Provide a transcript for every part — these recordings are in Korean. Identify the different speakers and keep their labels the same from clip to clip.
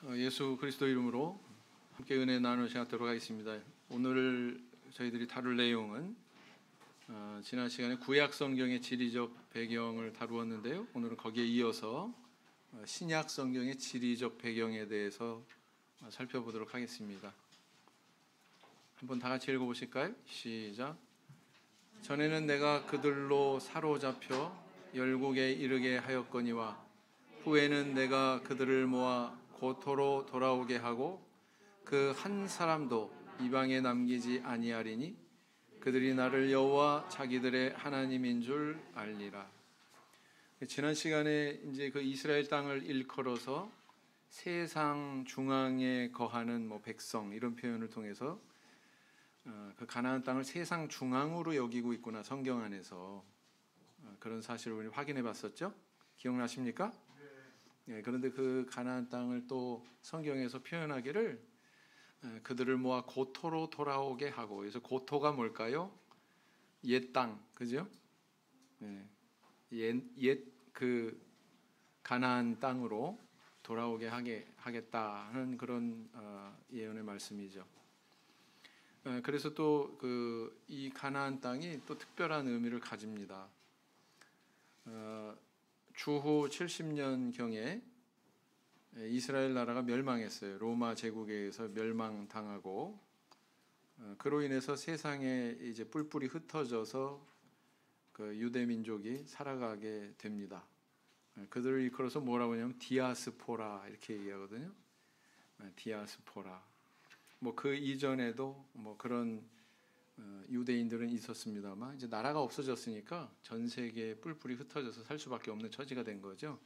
Speaker 1: 예수 그리스도 이름으로 함께 은혜 나누도록 하겠습니다. 오늘 저희들이 다룰 내용은 지난 시간에 구약 성경의 지리적 배경을 다루었는데요. 오늘은 거기에 이어서 신약 성경의 지리적 배경에 대해서 살펴보도록 하겠습니다. 한번 다 같이 읽어보실까요? 시작. 전에는 내가 그들로 사로잡혀 열국에 이르게 하였거니와 후에는 내가 그들을 모아 고토로 돌아오게 하고 그 한 사람도 이방에 남기지 아니하리니 그들이 나를 여호와 자기들의 하나님인 줄 알리라. 지난 시간에 이제 그 이스라엘 땅을 일컬어서 세상 중앙에 거하는 백성 이런 표현을 통해서 그 가나안 땅을 세상 중앙으로 여기고 있구나, 성경 안에서. 그런 사실을 우리 확인해 봤었죠? 기억나십니까? 네, 그런데 그 가나안 땅을 또 성경에서 표현하기를 그들을 모아 고토로 돌아오게 하고, 그래서 고토가 뭘까요? 옛 땅, 그죠? 네, 옛 그 가나안 땅으로 돌아오게 하겠다는 그런 예언의 말씀이죠. 그래서 또 이 가나안 땅이 또 특별한 의미를 가집니다. 주후 70년경에 이스라엘 나라가 멸망했어요. 로마 제국에 의해서 멸망당하고, 그로 인해서 세상에 이제 뿔뿔이 흩어져서 그 유대 민족이 살아가게 됩니다. 그들을 일컬어서 뭐라고 하냐면 디아스포라 이렇게 얘기하거든요. 디아스포라. 그 이전에도 그런 유대인들은 있었습니다만 이제 나라가 없어졌으니까 전 세계에 뿔뿔이 흩어져서 살 수밖에 없는 처지가 된 거죠.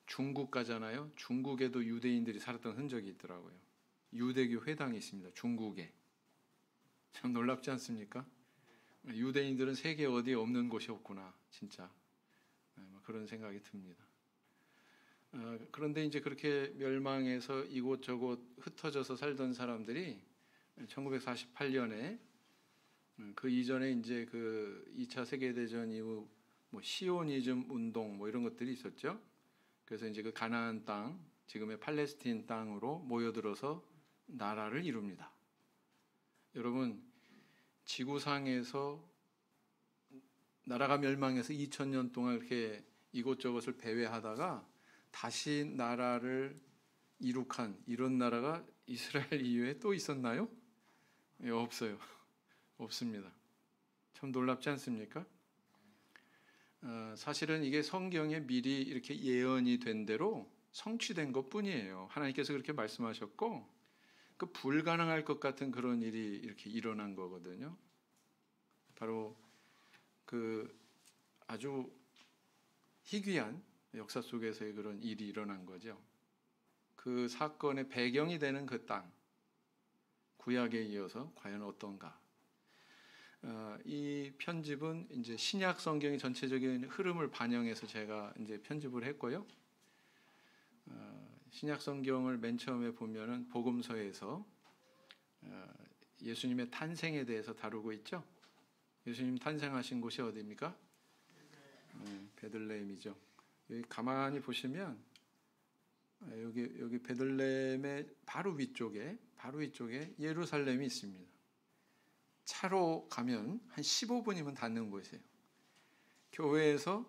Speaker 1: 중국 가잖아요. 중국에도 유대인들이 살았던 흔적이 있더라고요. 유대교 회당이 있습니다. 중국에. 참 놀랍지 않습니까? 유대인들은 세계 어디에 없는 곳이 없구나, 진짜. 그런 생각이 듭니다. 그런데 이제 그렇게 멸망해서 이곳저곳 흩어져서 살던 사람들이 1948년에 그 이전에 이제 그 2차 세계대전 이후 시오니즘 운동 이런 것들이 있었죠. 그래서 이제 그 가나안 땅, 지금의 팔레스틴 땅으로 모여들어서 나라를 이룹니다. 여러분, 지구상에서 나라가 멸망해서 2000년 동안 이렇게 이곳저곳을 배회하다가 다시 나라를 이룩한 이런 나라가 이스라엘 이후에 또 있었나요? 예, 없어요. 없습니다. 참 놀랍지 않습니까? 사실은 이게 성경에 미리 이렇게 예언이 된 대로 성취된 것뿐이에요. 하나님께서 그렇게 말씀하셨고, 그 불가능할 것 같은 그런 일이 이렇게 일어난 거거든요. 바로 그 아주 희귀한 역사 속에서의 그런 일이 일어난 거죠. 그 사건의 배경이 되는 그 땅, 구약에 이어서 과연 어떤가? 이 편집은 이제 신약 성경의 전체적인 흐름을 반영해서 제가 이제 편집을 했고요. 신약 성경을 맨 처음에 보면은 복음서에서 예수님의 탄생에 대해서 다루고 있죠. 예수님 탄생하신 곳이 어디입니까? 베들레헴이죠. 여기 가만히 보시면 여기 베들레헴의 바로 위쪽에 예루살렘이 있습니다. 차로 가면 한 15분이면 닿는 곳이에요. 교회에서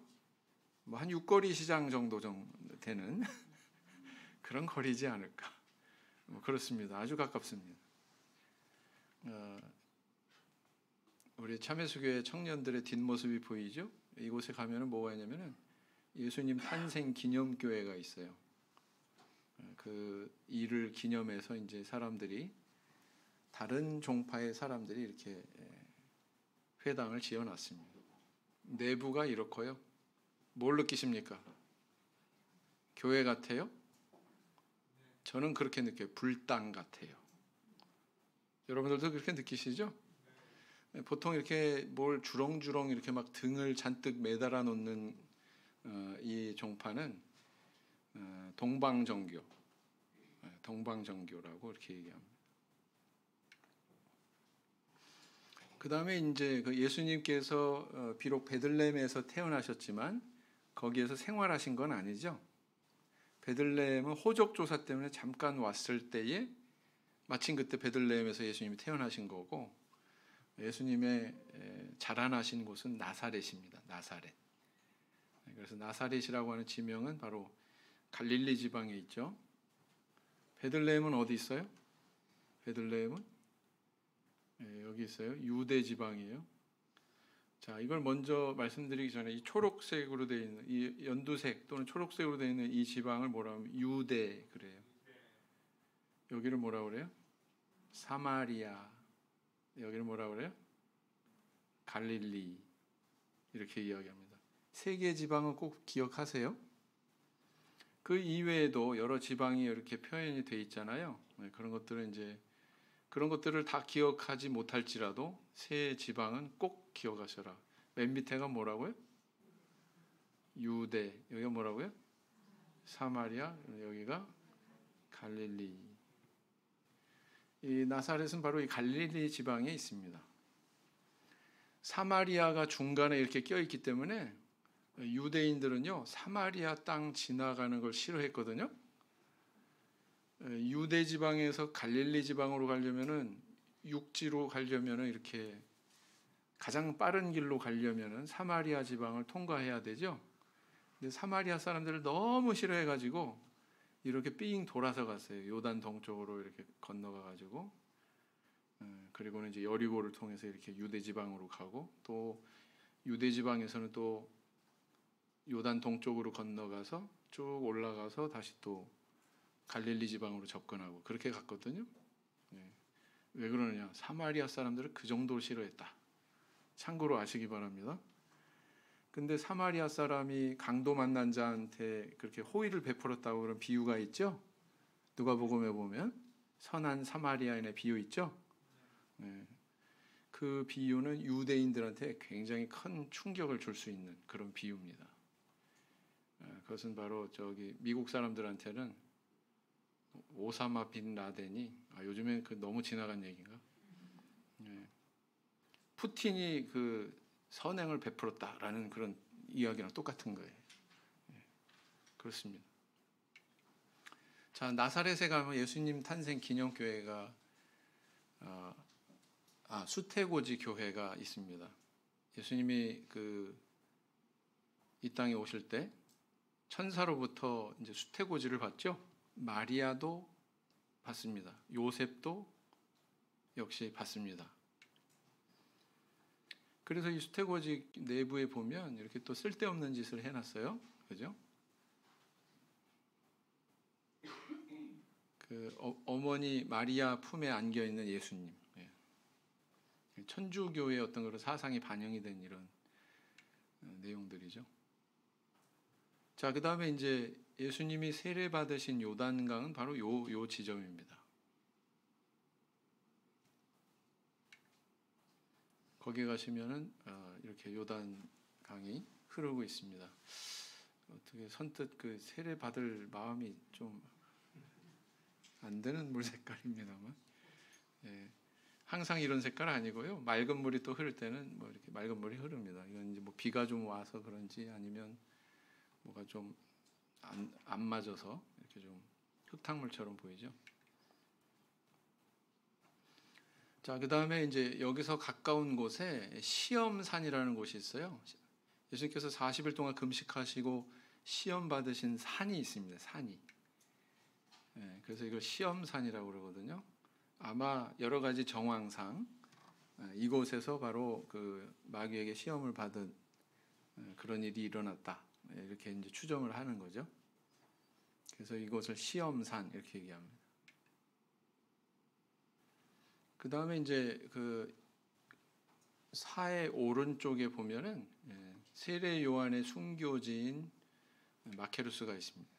Speaker 1: 한 6거리 시장 정도 되는 그런 거리지 않을까. 그렇습니다. 아주 가깝습니다. 우리 참회수교회 청년들의 뒷모습이 보이죠? 이곳에 가면 뭐가 있냐면은 예수님 탄생 기념교회가 있어요. 그 일을 기념해서 이제 사람들이, 다른 종파의 사람들이 이렇게 회당을 지어놨습니다. 내부가 이렇고요. 뭘 느끼십니까? 교회 같아요? 저는 그렇게 느껴요. 불당 같아요. 여러분들도 그렇게 느끼시죠? 보통 이렇게 뭘 주렁주렁 이렇게 막 등을 잔뜩 매달아 놓는 이 종파는 동방정교라고 이렇게 얘기합니다. 그 다음에 이제 그 예수님께서 비록 베들레헴에서 태어나셨지만 거기에서 생활하신 건 아니죠. 베들레헴은 호적 조사 때문에 잠깐 왔을 때에 마침 그때 베들레헴에서 예수님이 태어나신 거고, 예수님의 자라나신 곳은 나사렛입니다. 나사렛. 그래서 나사렛이라고 하는 지명은 바로 갈릴리 지방에 있죠. 베들레헴은 어디 있어요? 베들레헴은 여기 있어요. 유대 지방이에요. 자, 이걸 먼저 말씀드리기 전에 이 초록색으로 되어 있는, 이 연두색 또는 초록색으로 되어 있는 이 지방을 뭐라 하면 유대 그래요. 여기를 뭐라 그래요? 사마리아. 여기를 뭐라 그래요? 갈릴리. 이렇게 이야기합니다. 세 개의 지방은 꼭 기억하세요. 그 이외에도 여러 지방이 이렇게 표현이 돼 있잖아요. 그런 것들을 다 기억하지 못할지라도 세 지방은 꼭 기억하셔라. 맨 밑에가 뭐라고요? 유대. 여기가 뭐라고요? 사마리아. 여기가 갈릴리. 이 나사렛은 바로 이 갈릴리 지방에 있습니다. 사마리아가 중간에 이렇게 껴있기 때문에 유대인들은요, 사마리아 땅 지나가는 걸 싫어했거든요. 유대 지방에서 갈릴리 지방으로 가려면은, 육지로 가려면은, 이렇게 가장 빠른 길로 가려면은 사마리아 지방을 통과해야 되죠. 근데 사마리아 사람들을 너무 싫어해가지고 이렇게 삥 돌아서 갔어요. 요단 동쪽으로 이렇게 건너가가지고, 그리고는 이제 여리고를 통해서 이렇게 유대 지방으로 가고, 또 유대 지방에서는 또 요단 동쪽으로 건너가서 쭉 올라가서 다시 또 갈릴리 지방으로 접근하고 그렇게 갔거든요. 왜 그러느냐? 사마리아 사람들을 그 정도로 싫어했다. 참고로 아시기 바랍니다. 근데 사마리아 사람이 강도 만난 자한테 그렇게 호의를 베풀었다고 그런 비유가 있죠. 누가복음에 보면 선한 사마리아인의 비유 있죠. 그 비유는 유대인들한테 굉장히 큰 충격을 줄 수 있는 그런 비유입니다. 그것은 바로 저기 미국 사람들한테는 오사마 빈 라덴이, 요즘에 그 너무 지나간 얘기인가? 푸틴이 그 선행을 베풀었다라는 그런 이야기랑 똑같은 거예요. 그렇습니다. 자, 나사렛에 가면 예수님 탄생 기념교회가 수태고지 교회가 있습니다. 예수님이 이 땅에 오실 때 천사로부터 이제 수태고지를 받죠. 마리아도 받습니다. 요셉도 역시 받습니다. 그래서 이 수태고지 내부에 보면 이렇게 또 쓸데없는 짓을 해놨어요. 그죠? 어머니 마리아 품에 안겨 있는 예수님. 천주교의 어떤 그런 사상이 반영이 된 이런 내용들이죠. 자, 그 다음에 이제 예수님이 세례 받으신 요단강은 바로 요 지점입니다. 거기 가시면은 이렇게 요단강이 흐르고 있습니다. 어떻게 선뜻 그 세례 받을 마음이 좀 안 드는 물 색깔입니다만, 항상 이런 색깔 아니고요. 맑은 물이 또 흐를 때는 뭐 이렇게 맑은 물이 흐릅니다. 이건 이제 뭐 비가 좀 와서 그런지 아니면 뭐가 좀 안 맞아서 이렇게 좀 흙탕물처럼 보이죠. 자, 그 다음에 이제 여기서 가까운 곳에 시험산이라는 곳이 있어요. 예수님께서 40일 동안 금식하시고 시험 받으신 산이 있습니다. 산이. 그래서 이걸 시험산이라고 그러거든요. 아마 여러 가지 정황상 이곳에서 바로 그 마귀에게 시험을 받은 그런 일이 일어났다. 이렇게 이제 추정을 하는 거죠. 그래서 이곳을 시험산 이렇게 얘기합니다. 그 다음에 이제 그 사의 오른쪽에 보면은 세례 요한의 순교지인 마케루스가 있습니다.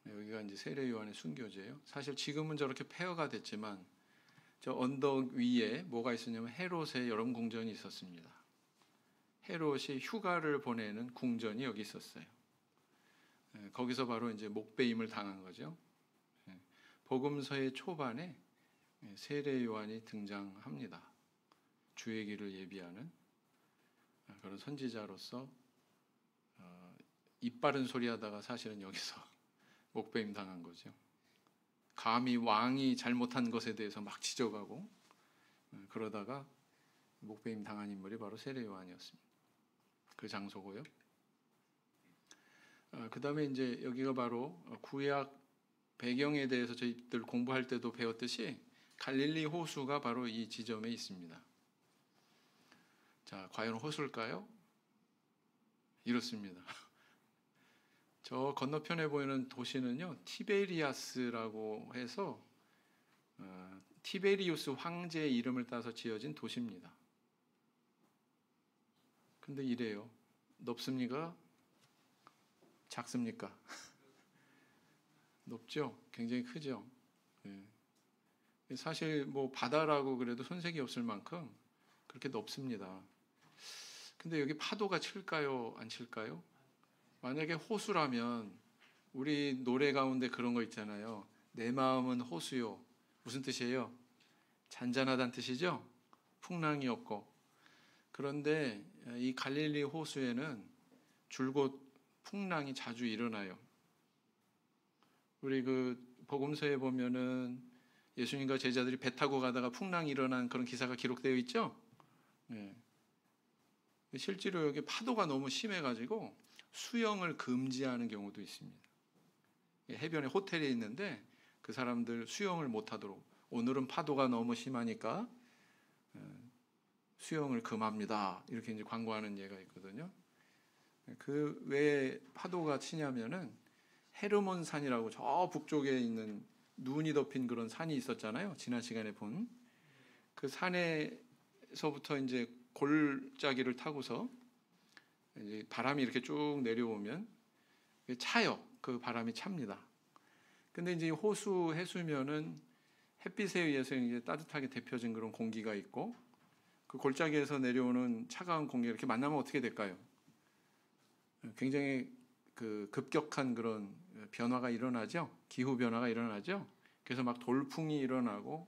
Speaker 1: 여기가 이제 세례 요한의 순교지예요. 사실 지금은 저렇게 폐허가 됐지만 저 언덕 위에 뭐가 있었냐면 헤롯의 여름 궁전이 있었습니다. 헤롯이 휴가를 보내는 궁전이 여기 있었어요. 거기서 바로 이제 목배임을 당한 거죠. 복음서의 초반에 세례 요한이 등장합니다. 주의 길을 예비하는 그런 선지자로서 이빠른 소리 하다가 사실은 여기서 목배임 당한 거죠. 감히 왕이 잘못한 것에 대해서 막 지적하고 그러다가 목배임 당한 인물이 바로 세례 요한이었습니다. 그 장소고요. 그 다음에 이제 여기가 바로 구약 배경에 대해서 저희들 공부할 때도 배웠듯이 갈릴리 호수가 바로 이 지점에 있습니다. 자, 과연 호수일까요? 이렇습니다. 저 건너편에 보이는 도시는요, 티베리아스라고 해서 티베리우스 황제의 이름을 따서 지어진 도시입니다. 근데 이래요. 높습니까? 작습니까? 높죠? 굉장히 크죠? 예. 사실 뭐 바다라고 그래도 손색이 없을 만큼 그렇게 높습니다. 근데 여기 파도가 칠까요? 안 칠까요? 만약에 호수라면 우리 노래 가운데 그런 거 있잖아요. 내 마음은 호수요. 무슨 뜻이에요? 잔잔하다는 뜻이죠? 풍랑이 없고. 그런데 이 갈릴리 호수에는 줄곧 풍랑이 자주 일어나요. 우리 그 복음서에 보면은 예수님과 제자들이 배 타고 가다가 풍랑이 일어난 그런 기사가 기록되어 있죠? 네. 실제로 여기 파도가 너무 심해가지고 수영을 금지하는 경우도 있습니다. 해변에 호텔이 있는데 그 사람들 수영을 못하도록 오늘은 파도가 너무 심하니까 수영을 금합니다. 이렇게 이제 광고하는 예가 있거든요. 그 왜 파도가 치냐면은 헤르몬 산이라고 저 북쪽에 있는 눈이 덮인 그런 산이 있었잖아요. 지난 시간에 본 그 산에서부터 이제 골짜기를 타고서 이제 바람이 이렇게 쭉 내려오면 차요. 그 바람이 찹니다. 근데 이제 호수 해수면은 햇빛에 의해서 이제 따뜻하게 데펴진 그런 공기가 있고 그 골짜기에서 내려오는 차가운 공기가 이렇게 만나면 어떻게 될까요? 굉장히 그 급격한 그런 변화가 일어나죠. 기후 변화가 일어나죠. 그래서 막 돌풍이 일어나고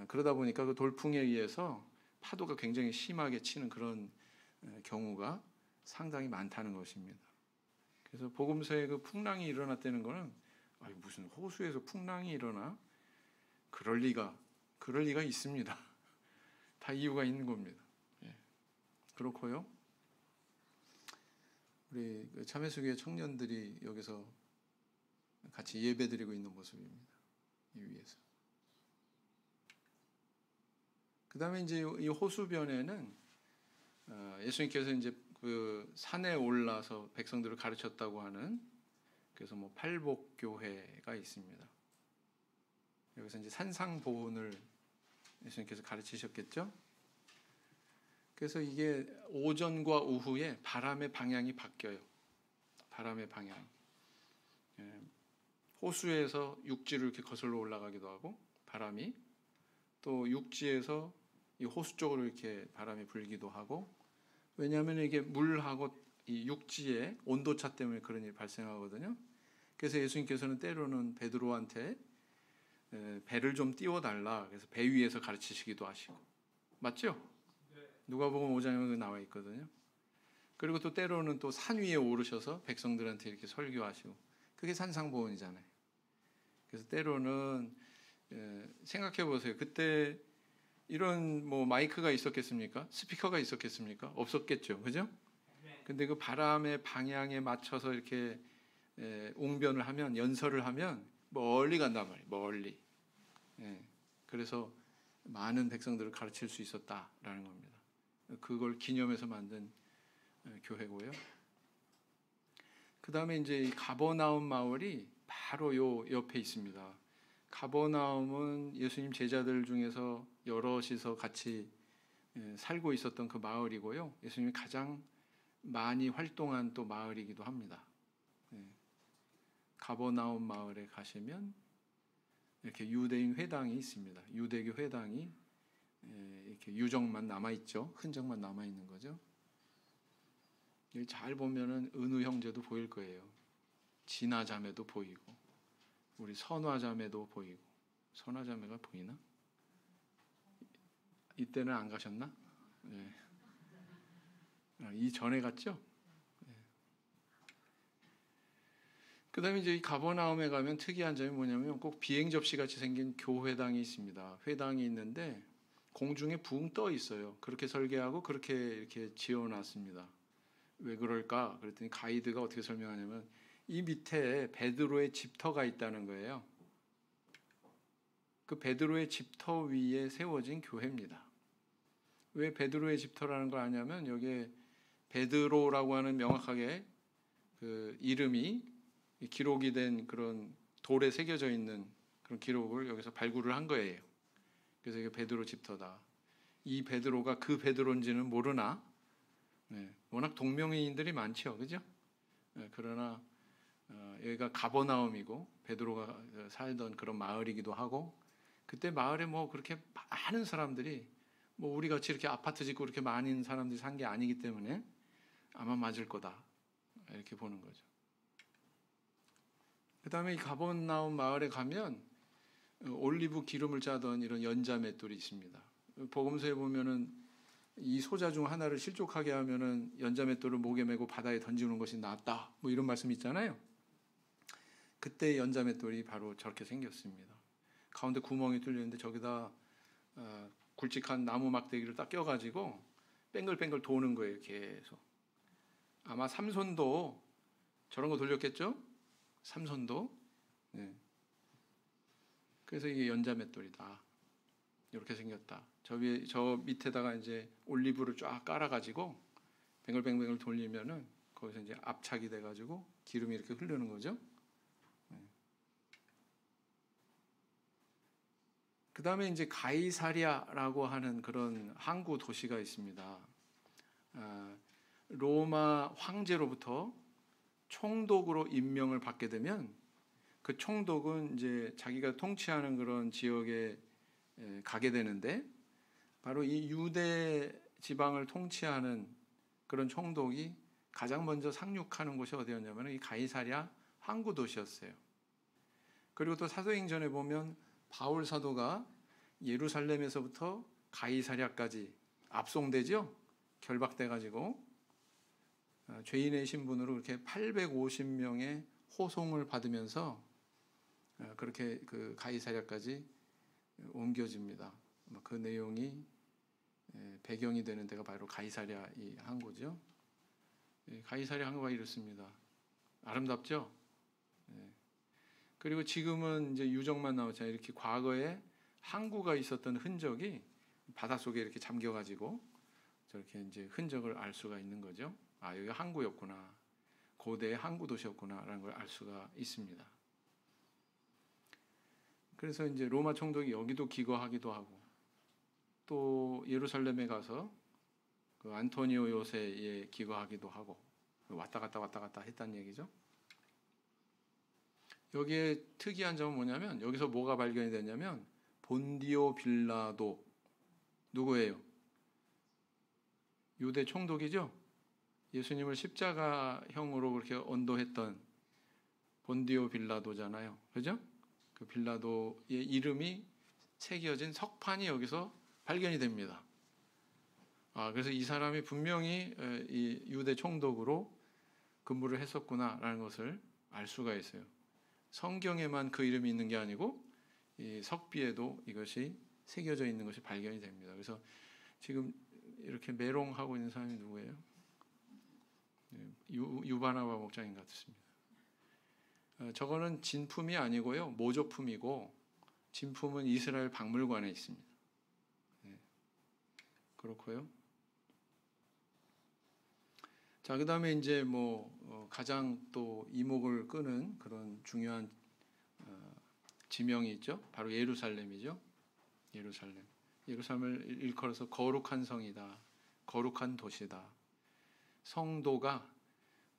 Speaker 1: 그러다 보니까 그 돌풍에 의해서 파도가 굉장히 심하게 치는 그런 경우가 상당히 많다는 것입니다. 그래서 복음서에 그 풍랑이 일어났다는 거는 무슨 호수에서 풍랑이 일어나? 그럴 리가 있습니다. 다 이유가 있는 겁니다. 예. 그렇고요. 우리 참회수교회 청년들이 여기서 같이 예배드리고 있는 모습입니다. 이 위에서. 그 다음에 이제 이 호수변에는 예수님께서 이제 그 산에 올라서 백성들을 가르쳤다고 하는 그래서 뭐 팔복교회가 있습니다. 여기서 이제 산상보훈을 예수님께서 가르치셨겠죠? 그래서 이게 오전과 오후에 바람의 방향이 바뀌어요. 바람의 방향. 호수에서 육지로 이렇게 거슬러 올라가기도 하고 바람이 또 육지에서 이 호수 쪽으로 이렇게 바람이 불기도 하고 왜냐하면 이게 물하고 이 육지의 온도차 때문에 그런 일이 발생하거든요. 그래서 예수님께서는 때로는 베드로한테 배를 좀 띄워달라 그래서 배 위에서 가르치시기도 하시고 맞죠? 누가복음 5장에 나와 있거든요. 그리고 또 때로는 또 산 위에 오르셔서 백성들한테 이렇게 설교하시고 그게 산상보훈이잖아요. 그래서 때로는 생각해 보세요. 그때 이런 뭐 마이크가 있었겠습니까? 스피커가 있었겠습니까? 없었겠죠. 그죠? 근데 그 바람의 방향에 맞춰서 이렇게 웅변을 하면 연설을 하면 멀리 간단 말이에요. 멀리. 그래서 많은 백성들을 가르칠 수 있었다라는 겁니다. 그걸 기념해서 만든 교회고요. 그 다음에 이제 이 가버나움 마을이 바로 요 옆에 있습니다. 가버나움은 예수님 제자들 중에서 여럿이서 같이 살고 있었던 그 마을이고요. 예수님이 가장 많이 활동한 또 마을이기도 합니다. 가버나움 마을에 가시면 이렇게 유대인 회당이 있습니다. 유대교 회당이 이렇게 유적만 남아 있죠. 흔적만 남아 있는 거죠. 여기 잘 보면은 은우 형제도 보일 거예요. 진화 자매도 보이고, 우리 선화 자매도 보이고, 선화 자매가 보이나? 이때는 안 가셨나? 네. 이 전에 갔죠? 네. 그다음에 이제 이 가버나움에 가면 특이한 점이 뭐냐면 꼭 비행 접시 같이 생긴 교회당이 있습니다. 회당이 있는데 공중에 붕 떠 있어요. 그렇게 설계하고 그렇게 이렇게 지어놨습니다. 왜 그럴까? 그랬더니 가이드가 어떻게 설명하냐면 이 밑에 베드로의 집터가 있다는 거예요. 그 베드로의 집터 위에 세워진 교회입니다. 왜 베드로의 집터라는 걸 아냐면 여기에 베드로라고 하는 명확하게 그 이름이 기록이 된 그런 돌에 새겨져 있는 그런 기록을 여기서 발굴을 한 거예요. 그래서 이게 베드로 집터다. 이 베드로가 그 베드로인지는 모르나 워낙 동명이인들이 많죠, 그죠? 그러나 여기가 가버나움이고 베드로가 살던 그런 마을이기도 하고 그때 마을에 뭐 그렇게 많은 사람들이 뭐 우리 같이 이렇게 아파트 짓고 그렇게 많은 사람들이 산 게 아니기 때문에 아마 맞을 거다 이렇게 보는 거죠. 그 다음에 이 가버나움 마을에 가면 올리브 기름을 짜던 이런 연자 맷돌이 있습니다. 복음서에 보면은 이 소자 중 하나를 실족하게 하면은 연자 맷돌을 목에 메고 바다에 던지는 것이 낫다. 뭐 이런 말씀이 있잖아요. 그때 연자 맷돌이 바로 저렇게 생겼습니다. 가운데 구멍이 뚫리는데 저기다 굵직한 나무 막대기를 딱 껴가지고 뱅글뱅글 도는 거예요. 계속. 아마 삼손도 저런 거 돌렸겠죠? 삼손도. 네. 그래서 이게 연자 맷돌이다. 이렇게 생겼다. 저 밑에다가 이제 올리브를 쫙 깔아가지고 뱅글뱅글 돌리면은 거기서 이제 압착이 돼가지고 기름이 이렇게 흐르는 거죠. 네. 그 다음에 이제 가이사랴라고 하는 그런 항구 도시가 있습니다. 로마 황제로부터 총독으로 임명을 받게 되면 그 총독은 이제 자기가 통치하는 그런 지역에 가게 되는데 바로 이 유대 지방을 통치하는 그런 총독이 가장 먼저 상륙하는 곳이 어디였냐면 이 가이사랴 항구 도시였어요. 그리고 또 사도행전에 보면 바울 사도가 예루살렘에서부터 가이사랴까지 압송되죠. 결박돼 가지고 죄인의 신분으로 그렇게 850명의 호송을 받으면서 그렇게 그 가이사랴까지 옮겨집니다. 그 내용이 배경이 되는 데가 바로 가이사랴 이 항구죠. 가이사랴 항구가 이렇습니다. 아름답죠? 그리고 지금은 이제 유적만 나오잖아요. 이렇게 과거에 항구가 있었던 흔적이 바닷속에 이렇게 잠겨가지고 저렇게 이제 흔적을 알 수가 있는 거죠. 아, 여기가 항구였구나. 고대의 항구 도시였구나라는 걸 알 수가 있습니다. 그래서 이제 로마 총독이 여기도 기거하기도 하고 또 예루살렘에 가서 그 안토니오 요새에 기거하기도 하고 왔다 갔다 했다는 얘기죠. 여기에 특이한 점은 뭐냐면 여기서 뭐가 발견이 됐냐면 본디오 빌라도 누구예요? 유대 총독이죠. 예수님을 십자가형으로 그렇게 언도했던 본디오 빌라도잖아요. 그죠? 그 빌라도의 이름이 새겨진 석판이 여기서 발견이 됩니다. 그래서 이 사람이 분명히 이 유대 총독으로 근무를 했었구나라는 것을 알 수가 있어요. 성경에만 그 이름이 있는 게 아니고 이 석비에도 이것이 새겨져 있는 것이 발견이 됩니다. 그래서 지금 이렇게 메롱하고 있는 사람이 누구예요? 유바나바 목장인 것 같습니다. 저거는 진품이 아니고요. 모조품이고 진품은 이스라엘 박물관에 있습니다. 그렇고요. 자, 그다음에 이제 가장 또 이목을 끄는 그런 중요한 지명이 있죠. 바로 예루살렘이죠. 예루살렘을 일컬어서 거룩한 성이다. 거룩한 도시다. 성도가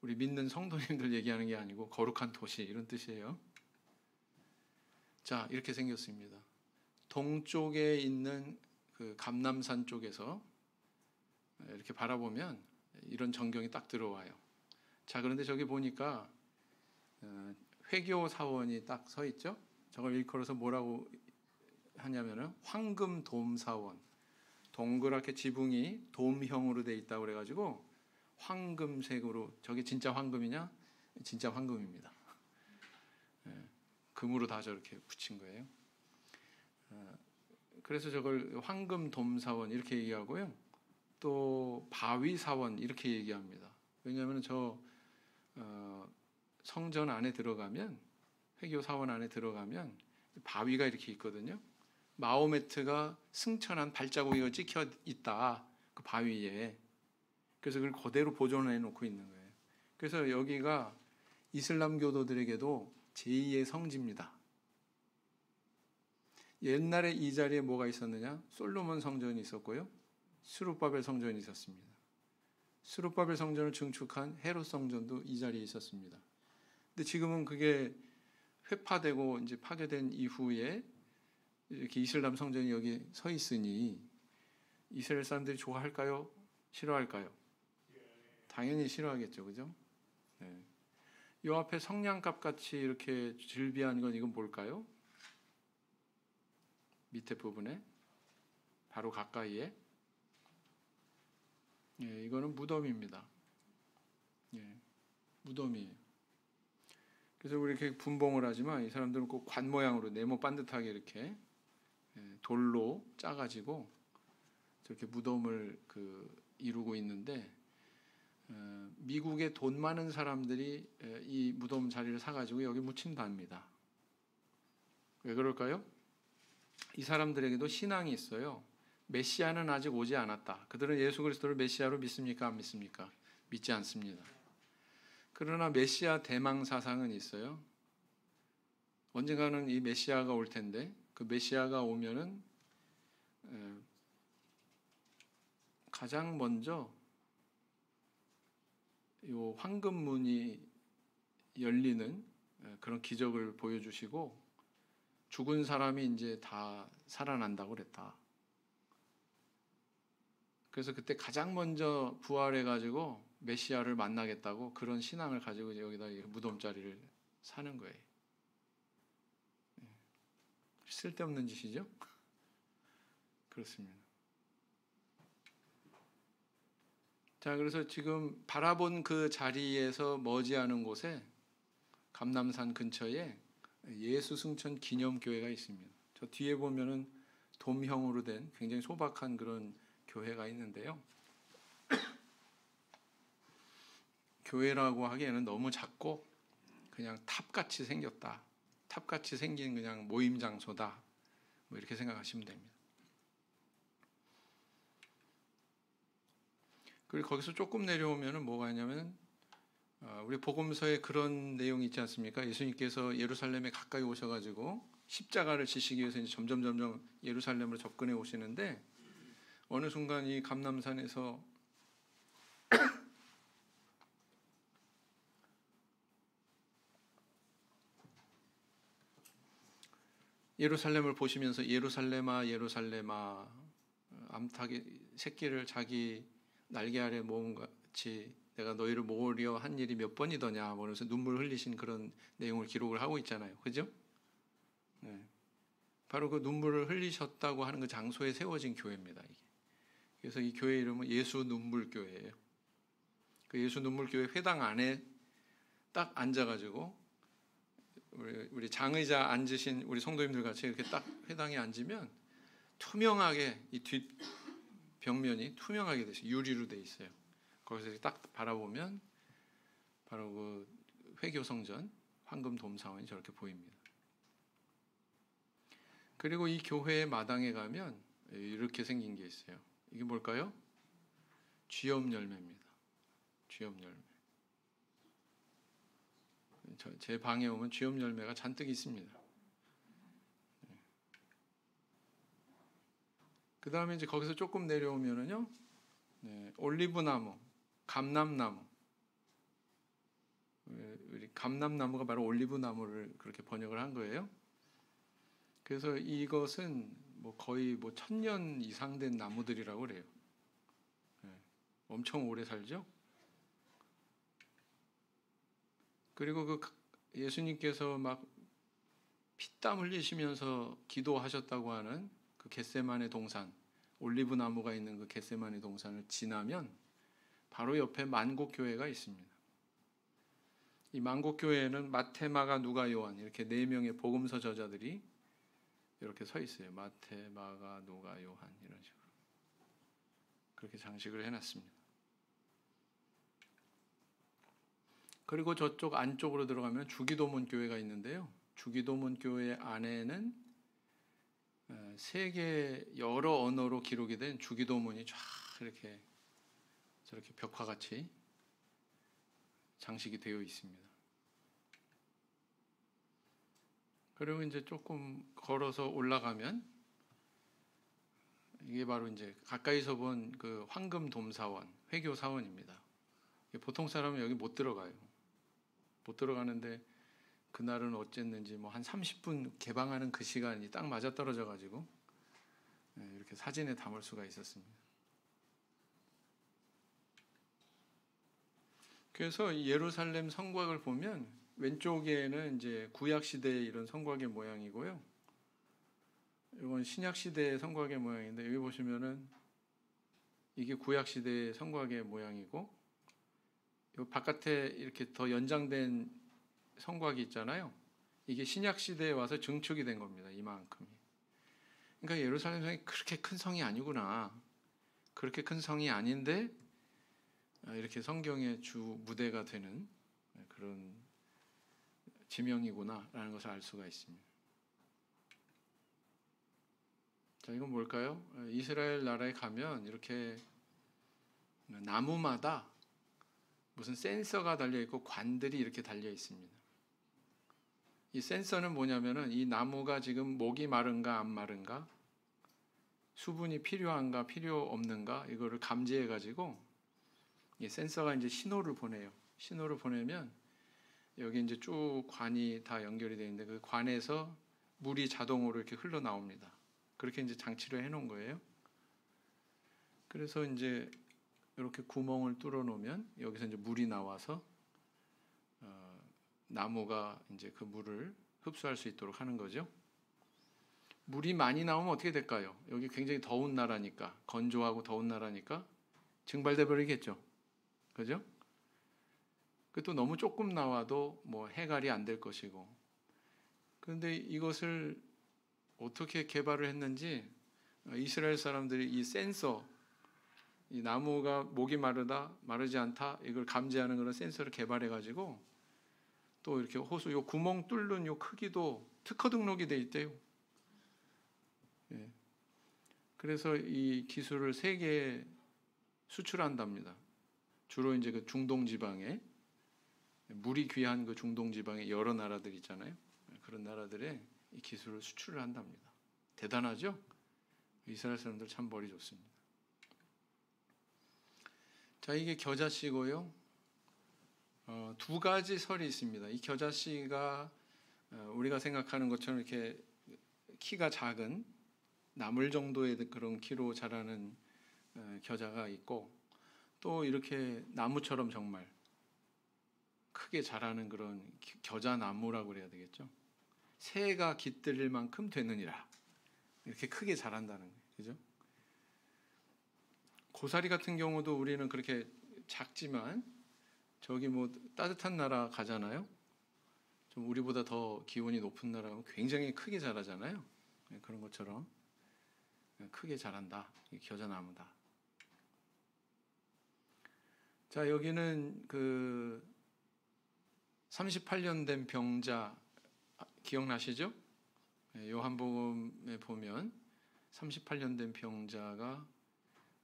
Speaker 1: 우리 믿는 성도님들 얘기하는 게 아니고 거룩한 도시 이런 뜻이에요. 자, 이렇게 생겼습니다. 동쪽에 있는 그 감람산 쪽에서 이렇게 바라보면 이런 전경이 딱 들어와요. 자, 그런데 저기 보니까 회교 사원이 딱 서 있죠. 저걸 일컬어서 뭐라고 하냐면은 황금 돔 사원. 동그랗게 지붕이 돔형으로 돼 있다고 그래가지고 황금색으로 저게 진짜 황금이냐? 진짜 황금입니다. 금으로 다 저렇게 붙인 거예요. 그래서 저걸 황금 돔사원 이렇게 얘기하고요. 또 바위 사원 이렇게 얘기합니다. 왜냐하면 저 성전 안에 들어가면, 회교 사원 안에 들어가면 바위가 이렇게 있거든요. 마호메트가 승천한 발자국이 찍혀 있다, 그 바위에. 그래서 그걸 그대로 보존해 놓고 있는 거예요. 그래서 여기가 이슬람 교도들에게도 제2의 성지입니다. 옛날에 이 자리에 뭐가 있었느냐? 솔로몬 성전이 있었고요, 스룹바벨 성전이 있었습니다. 스룹바벨 성전을 증축한 헤롯 성전도 이 자리에 있었습니다. 근데 지금은 그게 회파되고 이제 파괴된 이후에 이렇게 이슬람 성전이 여기 서 있으니 이스라엘 사람들이 좋아할까요? 싫어할까요? 당연히 싫어하겠죠, 그죠? 네. 이 앞에 성냥갑 같이 이렇게 질비한 건 이건 뭘까요? 밑에 부분에 바로 가까이에, 이거는 무덤입니다. 무덤이에요. 그래서 우리 이렇게 분봉을 하지만 이 사람들은 꼭 관 모양으로 네모 반듯하게 이렇게 돌로 짜가지고 저렇게 무덤을 이루고 있는데, 미국의 돈 많은 사람들이 이 무덤 자리를 사가지고 여기 묻힌답니다. 왜 그럴까요? 이 사람들에게도 신앙이 있어요. 메시아는 아직 오지 않았다. 그들은 예수 그리스도를 메시아로 믿습니까? 안 믿습니까? 믿지 않습니다. 그러나 메시아 대망 사상은 있어요. 언젠가는 이 메시아가 올 텐데, 그 메시아가 오면은 가장 먼저 요 황금문이 열리는 그런 기적을 보여주시고, 죽은 사람이 이제 다 살아난다고 그랬다. 그래서 그때 가장 먼저 부활해가지고 메시아를 만나겠다고 그런 신앙을 가지고 여기다 무덤자리를 사는 거예요. 쓸데없는 짓이죠? 그렇습니다. 자, 그래서 지금 바라본 그 자리에서 머지않은 곳에 감남산 근처에 예수 승천 기념교회가 있습니다. 저 뒤에 보면은 돔형으로 된 굉장히 소박한 그런 교회가 있는데요. 교회라고 하기에는 너무 작고 그냥 탑같이 생겼다. 탑같이 생긴 그냥 모임 장소다. 뭐 이렇게 생각하시면 됩니다. 그리고 거기서 조금 내려오면은 뭐가 있냐면, 우리 복음서에 그런 내용이 있지 않습니까? 예수님께서 예루살렘에 가까이 오셔가지고 십자가를 지시기 위해서 이제 점점 예루살렘으로 접근해 오시는데, 어느 순간 이 감람산에서 예루살렘을 보시면서 예루살렘아 예루살렘아, 암탉이 새끼를 자기 날개 아래 모은 같이 내가 너희를 모으려 한 일이 몇 번이더냐, 그러면서 눈물 흘리신 그런 내용을 기록을 하고 있잖아요. 그죠? 네. 바로 그 눈물을 흘리셨다고 하는 그 장소에 세워진 교회입니다. 이게. 그래서 이 교회 이름은 예수 눈물 교회예요. 그 예수 눈물 교회 회당 안에 딱 앉아가지고 우리 장의자 앉으신 우리 성도님들 같이 이렇게 딱 회당에 앉으면 투명하게 이 뒷 벽면이 투명하게 되어 유리로 돼 있어요. 거기서 딱 바라보면 바로 그 회교 성전 황금 돔사원이 저렇게 보입니다. 그리고 이 교회의 마당에 가면 이렇게 생긴 게 있어요. 이게 뭘까요? 쥐엄 열매입니다. 쥐엄 열매. 제 방에 오면 쥐엄 열매가 잔뜩 있습니다. 그 다음에 이제 거기서 조금 내려오면은요, 올리브 나무, 감람나무. 우리 감람나무가 바로 올리브 나무를 그렇게 번역을 한 거예요. 그래서 이것은 뭐 거의 1000년 이상 된 나무들이라고 그래요. 엄청 오래 살죠. 그리고 그 예수님께서 막 피땀 흘리시면서 기도하셨다고 하는 그 겟세마네 동산, 올리브 나무가 있는 그 겟세마네 동산을 지나면 바로 옆에 만국 교회가 있습니다. 이 만국교회에는 마태, 마가, 누가, 요한 이렇게 네 명의 복음서 저자들이 이렇게 서 있어요. 마태, 마가, 누가, 요한 이런 식으로 그렇게 장식을 해놨습니다. 그리고 저쪽 안쪽으로 들어가면 주기도문 교회가 있는데요. 주기도문 교회 안에는 세계 여러 언어로 기록이 된 주기도문이 쫙 이렇게 저렇게 벽화같이 장식이 되어 있습니다. 그리고 이제 조금 걸어서 올라가면 이게 바로 이제 가까이서 본 그 황금돔사원, 회교사원입니다. 보통 사람은 여기 못 들어가요. 못 들어가는데 그날은 어쨌는지 뭐 한 30분 개방하는 그 시간이 딱 맞아 떨어져 가지고 이렇게 사진에 담을 수가 있었습니다. 그래서 예루살렘 성곽을 보면 왼쪽에는 이제 구약 시대의 이런 성곽의 모양이고요. 이건 신약 시대의 성곽의 모양인데 여기 보시면은 이게 구약 시대의 성곽의 모양이고 이 바깥에 이렇게 더 연장된 성곽이 있잖아요. 이게 신약 시대에 와서 증축이 된 겁니다. 이만큼이. 그러니까 예루살렘 성이 그렇게 큰 성이 아니구나. 그렇게 큰 성이 아닌데 이렇게 성경의 주 무대가 되는 그런 지명이구나라는 것을 알 수가 있습니다. 자, 이건 뭘까요? 이스라엘 나라에 가면 이렇게 나무마다 무슨 센서가 달려 있고 관들이 이렇게 달려 있습니다. 이 센서는 뭐냐면은 이 나무가 지금 목이 마른가 안 마른가, 수분이 필요한가 필요 없는가 이거를 감지해 가지고 이 센서가 이제 신호를 보내요. 신호를 보내면 여기 이제 쭉 관이 다 연결이 되어 있는데 그 관에서 물이 자동으로 이렇게 흘러 나옵니다. 그렇게 이제 장치를 해 놓은 거예요. 그래서 이제 이렇게 구멍을 뚫어 놓으면 여기서 이제 물이 나와서 나무가 이제 그 물을 흡수할 수 있도록 하는 거죠. 물이 많이 나오면 어떻게 될까요? 여기 굉장히 더운 나라니까, 건조하고 더운 나라니까 증발돼 버리겠죠. 그죠? 또 너무 조금 나와도 뭐 해갈이 안 될 것이고. 그런데 이것을 어떻게 개발을 했는지 이스라엘 사람들이 이 센서, 이 나무가 목이 마르다, 마르지 않다 이걸 감지하는 그런 센서를 개발해 가지고 또 이렇게 호수 요 구멍 뚫는 요 크기도 특허 등록이 돼 있대요. 예. 그래서 이 기술을 세계에 수출한답니다. 주로 이제 그 중동 지방에 물이 귀한 그 중동 지방에 여러 나라들 있잖아요. 그런 나라들에 이 기술을 수출을 한답니다. 대단하죠? 이스라엘 사람들 참 머리 좋습니다. 자, 이게 겨자씨고요. 두 가지 설이 있습니다. 이 겨자씨가 우리가 생각하는 것처럼 이렇게 키가 작은 나물 정도의 그런 키로 자라는 겨자가 있고 또 이렇게 나무처럼 정말 크게 자라는 그런 겨자나무라고 그래야 되겠죠. 새가 깃들일 만큼 되느니라. 이렇게 크게 자란다는 거예요. 그죠? 고사리 같은 경우도 우리는 그렇게 작지만 저기 뭐 따뜻한 나라 가잖아요. 좀 우리보다 더 기온이 높은 나라면 굉장히 크게 자라잖아요. 그런 것처럼 크게 자란다. 겨자나무다. 자, 여기는 그 38년 된 병자 기억나시죠? 요한복음에 보면 38년 된 병자가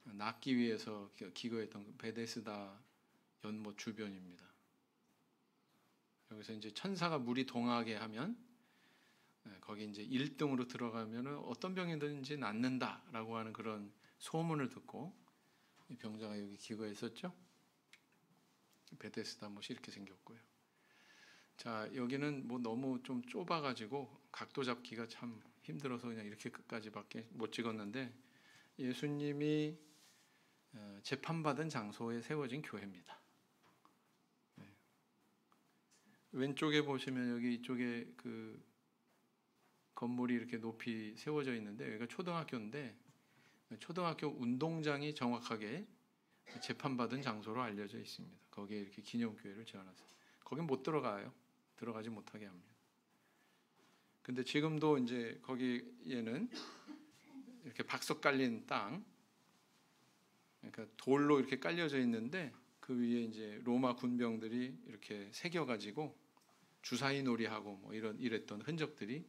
Speaker 1: 낫기 위해서 기거했던 베데스다 연못 주변입니다. 여기서 이제 천사가 물이 동하게 하면 거기 이제 1등으로 들어가면 어떤 병이든지 낫는다라고 하는 그런 소문을 듣고 이 병자가 여기 기거했었죠. 베데스다 못이 이렇게 생겼고요. 자, 여기는 뭐 너무 좀 좁아가지고 각도 잡기가 참 힘들어서 그냥 이렇게 끝까지밖에 못 찍었는데 예수님이 재판받은 장소에 세워진 교회입니다. 네. 왼쪽에 보시면 여기 이쪽에 그 건물이 이렇게 높이 세워져 있는데 여기가 초등학교인데 초등학교 운동장이 정확하게 재판받은 장소로 알려져 있습니다. 거기에 이렇게 기념교회를 지어놨어요. 거긴 못 들어가요. 들어가지 못하게 합니다. 근데 지금도 이제 거기에는 이렇게 박석 깔린 땅, 그러니까 돌로 이렇게 깔려져 있는데 그 위에 이제 로마 군병들이 이렇게 새겨가지고 주사위 놀이하고 뭐 이랬던 흔적들이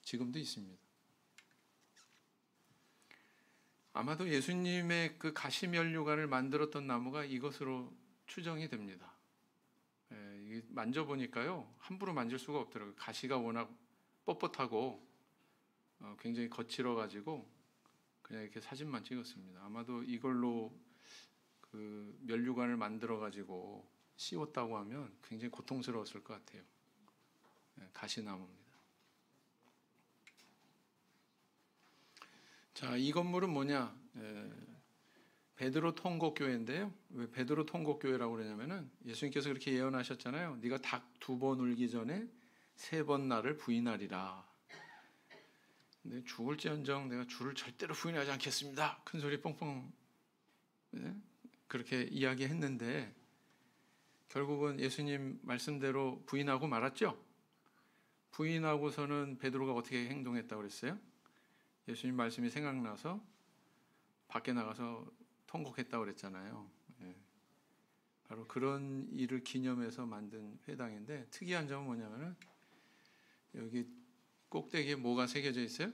Speaker 1: 지금도 있습니다. 아마도 예수님의 그 가시면류관을 만들었던 나무가 이것으로 추정이 됩니다. 만져보니까요, 함부로 만질 수가 없더라고요. 가시가 워낙 뻣뻣하고 굉장히 거칠어가지고 그냥 이렇게 사진만 찍었습니다. 아마도 이걸로 그 면류관을 만들어가지고 씌웠다고 하면 굉장히 고통스러웠을 것 같아요. 가시나무입니다. 자, 이 건물은 뭐냐? 베드로 통곡교회인데요. 왜 베드로 통곡교회라고 그러냐면은 예수님께서 그렇게 예언하셨잖아요. 네가 닭 2번 울기 전에 3번 나를 부인하리라. 근데 죽을지언정 내가 주를 절대로 부인하지 않겠습니다. 큰 소리 뻥뻥 그렇게 이야기했는데 결국은 예수님 말씀대로 부인하고 말았죠. 부인하고서는 베드로가 어떻게 행동했다고 그랬어요? 예수님 말씀이 생각나서 밖에 나가서 통곡했다고 그랬잖아요. 바로 그런 일을 기념해서 만든 회당인데 특이한 점은 뭐냐면은 여기 꼭대기에 뭐가 새겨져 있어요?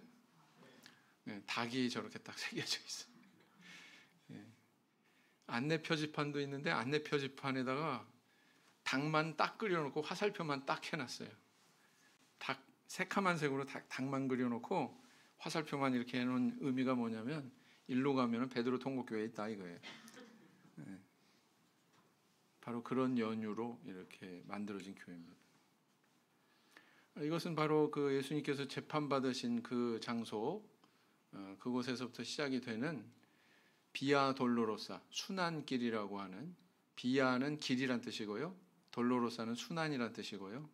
Speaker 1: 닭이 저렇게 딱 새겨져 있어요. 안내 표지판도 있는데 안내 표지판에다가 닭만 딱 그려놓고 화살표만 딱 해놨어요. 닭 새카만 색으로 닭만 그려놓고 화살표만 이렇게 해놓은 의미가 뭐냐면 일로 가면은 베드로 통곡교회에 있다 이거예요. 바로 그런 연유로 이렇게 만들어진 교회입니다. 이것은 바로 그 예수님께서 재판받으신 그 장소, 그곳에서부터 시작이 되는 비아 돌로로사, 순환길이라고 하는, 비아는 길이란 뜻이고요. 돌로로사는 순환이란 뜻이고요.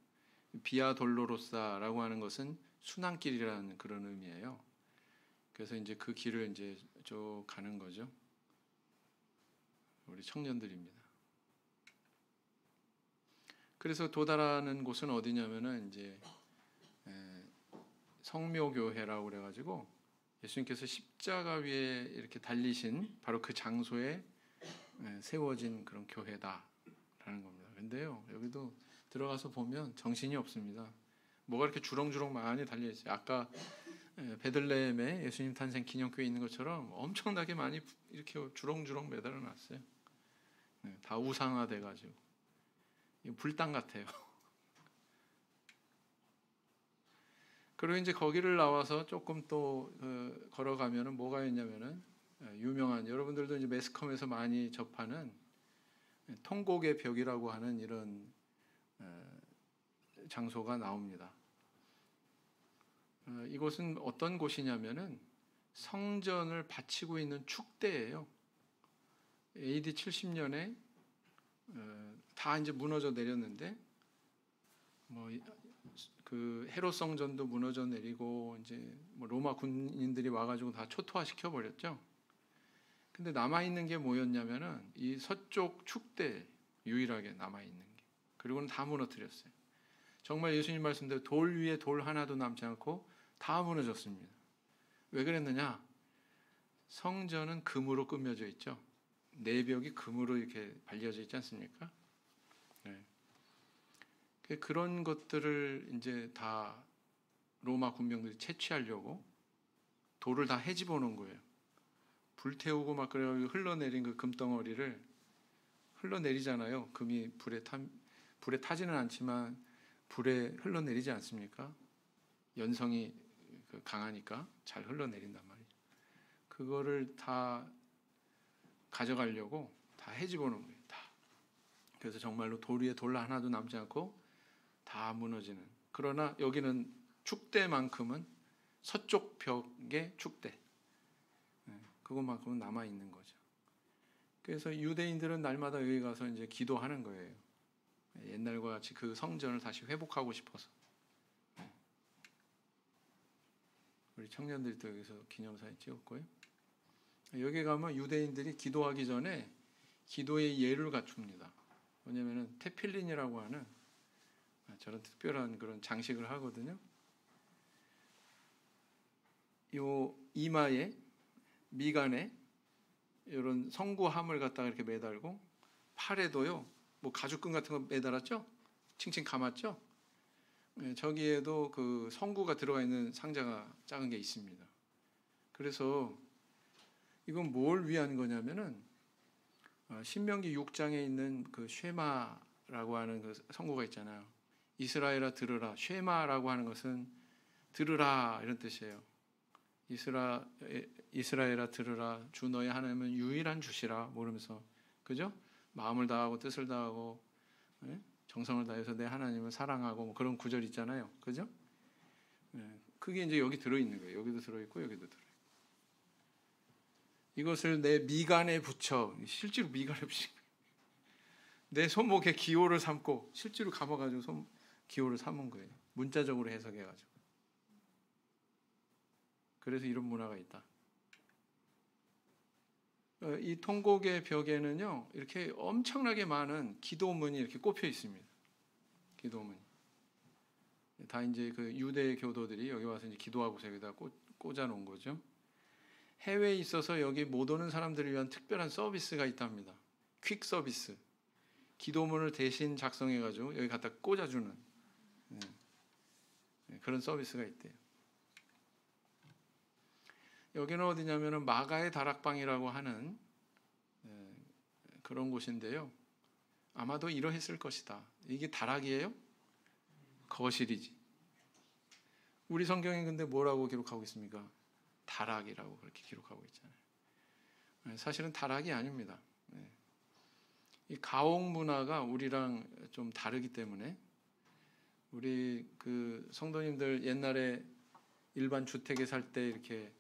Speaker 1: 비아 돌로로사라고 하는 것은 순환길이라는 그런 의미예요. 그래서 이제 그 길을 이제 쭉 가는 거죠. 우리 청년들입니다. 그래서 도달하는 곳은 어디냐면은 이제 성묘교회라고 그래가지고 예수님께서 십자가 위에 이렇게 달리신 바로 그 장소에 세워진 그런 교회다라는 겁니다. 근데요, 여기도 들어가서 보면 정신이 없습니다. 뭐가 이렇게 주렁주렁 많이 달려 있어요. 아까 베들레헴에 예수님 탄생 기념교회 있는 것처럼 엄청나게 많이 이렇게 주렁주렁 매달아 놨어요. 다 우상화돼 가지고 불당 같아요. 그리고 이제 거기를 나와서 조금 또 걸어가면은 뭐가 있냐면은 유명한 여러분들도 이제 매스컴에서 많이 접하는 통곡의 벽이라고 하는 이런 장소가 나옵니다. 이곳은 어떤 곳이냐면은 성전을 바치고 있는 축대예요. AD 70년에 다 이제 무너져 내렸는데 뭐 그 헤롯 성전도 무너져 내리고 이제 뭐 로마 군인들이 와가지고 다 초토화 시켜 버렸죠. 근데 남아 있는 게 뭐였냐면은 이 서쪽 축대 유일하게 남아 있는 게, 그리고는 다 무너뜨렸어요. 정말 예수님 말씀대로 돌 위에 돌 하나도 남지 않고 다 무너졌습니다. 왜 그랬느냐? 성전은 금으로 꾸며져 있죠. 내벽이 금으로 이렇게 발려져 있지 않습니까? 네. 그런 것들을 이제 다 로마 군병들이 채취하려고 돌을 다 헤집어 놓은 거예요. 불태우고 막 그래 흘러내린 그 금덩어리를 흘러내리잖아요. 금이 불에 타지는 않지만 불에 흘러내리지 않습니까? 연성이 강하니까 잘 흘러내린단 말이죠. 그거를 다 가져가려고 다 헤집어 놓은 거예요. 다. 그래서 정말로 돌 위에 돌 하나도 남지 않고 다 무너지는. 그러나 여기는 축대만큼은 서쪽 벽의 축대, 그것만큼은 남아 있는 거죠. 그래서 유대인들은 날마다 여기 가서 이제 기도하는 거예요. 옛날과 같이 그 성전을 다시 회복하고 싶어서. 우리 청년들도 여기서 기념사진 찍었고요. 여기 가면 유대인들이 기도하기 전에 기도의 예를 갖춥니다. 뭐냐면은 테필린이라고 하는 저런 특별한 그런 장식을 하거든요. 요 이마에 미간에 이런 성구함을 갖다가 이렇게 매달고 팔에도요 뭐 가죽끈 같은 거 매달았죠? 칭칭 감았죠? 저기에도 그 성구가 들어가 있는 상자가 작은 게 있습니다. 그래서 이건 뭘 위한 거냐면은 신명기 6장에 있는 그 쉐마라고 하는 그 성구가 있잖아요. 이스라엘아 들으라. 쉐마라고 하는 것은 들으라 이런 뜻이에요. 이스라엘아 들으라. 주 너의 하나님은 유일한 주시라 모르면서 그죠? 마음을 다하고 뜻을 다하고 정성을 다해서 내 하나님을 사랑하고 뭐 그런 구절 있잖아요. 그죠? 그게 이제 여기 들어있는 거예요. 여기도 들어있고 여기도 들어있고. 이것을 내 미간에 붙여. 실제로 미간에 붙인 거예요. 내 손목에 기호를 삼고 실제로 감아가지고 기호를 삼은 거예요. 문자적으로 해석해가지고. 그래서 이런 문화가 있다. 이 통곡의 벽에는요 이렇게 엄청나게 많은 기도문이 이렇게 꼽혀 있습니다. 기도문이 다 이제 그 유대 교도들이 여기 와서 이제 기도하고서 여기다 꽂아 놓은 거죠. 해외에 있어서 여기 못 오는 사람들을 위한 특별한 서비스가 있답니다. 퀵 서비스. 기도문을 대신 작성해 가지고 여기 갖다 꽂아주는 그런 서비스가 있대요. 여기는 어디냐면은 마가의 다락방이라고 하는 그런 곳인데요. 아마도 이러했을 것이다. 이게 다락이에요? 거실이지. 우리 성경에 근데 뭐라고 기록하고 있습니까? 다락이라고 그렇게 기록하고 있잖아요. 사실은 다락이 아닙니다. 이 가옥 문화가 우리랑 좀 다르기 때문에 우리 그 성도님들 옛날에 일반 주택에 살 때 이렇게